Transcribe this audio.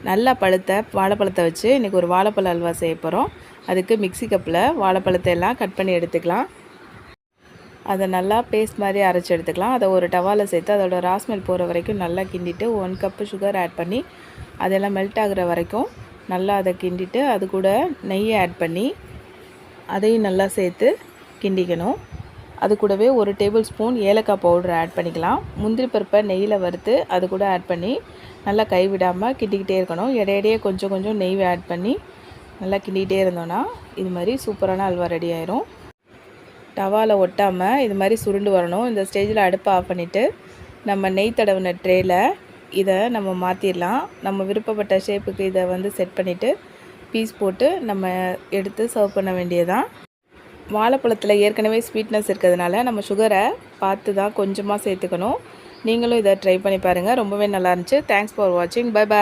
நல்லா பழுத்த வாழைப்பழத்தை வச்சு இன்றைக்கி ஒரு வாழைப்பழ அல்வா செய்ய போகிறோம். அதுக்கு மிக்ஸி கப்பில் வாழைப்பழத்தை எல்லாம் கட் பண்ணி எடுத்துக்கலாம். அதை நல்லா பேஸ்ட் மாதிரி அரைச்சி எடுத்துக்கலாம். அதை ஒரு டவாவில் சேர்த்து அதோட ராஸ்மெல் போகிற வரைக்கும் நல்லா கிண்டிட்டு 1 கப்பு சுகர் ஆட் பண்ணி அதெல்லாம் மெல்ட் ஆகிற வரைக்கும் நல்லா அதை கிண்டிட்டு அது கூட நெய்யை ஆட் பண்ணி அதையும் நல்லா சேர்த்து கிண்டிக்கணும். அது கூடவே 1 டேபிள் ஸ்பூன் ஏலக்காய் பவுடர் ஆட் பண்ணிக்கலாம். முந்திரி பருப்பை நெய்யில் வறுத்து அது கூட ஆட் பண்ணி நல்லா கைவிடாமல் கிண்டிக்கிட்டே இருக்கணும். இடையிடையே கொஞ்சம் கொஞ்சம் நெய் ஆட் பண்ணி நல்லா கிண்டிகிட்டே இருந்தோன்னா இது மாதிரி சூப்பரான அல்வா ரெடி ஆயிரும். டவாவில் ஒட்டாமல் இது மாதிரி சுருண்டு வரணும். இந்த ஸ்டேஜில் அடுப்பை ஆஃப் பண்ணிவிட்டு நம்ம நெய் தடவின ட்ரேயில் இதை நம்ம மாற்றிடலாம். நம்ம விருப்பப்பட்ட ஷேப்புக்கு இதை செட் பண்ணிவிட்டு பீஸ் போட்டு நம்ம எடுத்து சர்வ் பண்ண வேண்டியதான். வாழைப்பழத்தில் ஏற்கனவே ஸ்வீட்னஸ் இருக்கிறதுனால நம்ம சுகரை பார்த்து தான் கொஞ்சமாக சேர்த்துக்கணும். நீங்களும் இதை ட்ரை பண்ணி பாருங்கள். ரொம்பவே நல்லா இருந்துச்சு. தேங்க்ஸ் ஃபார் வாட்சிங். Bye bye.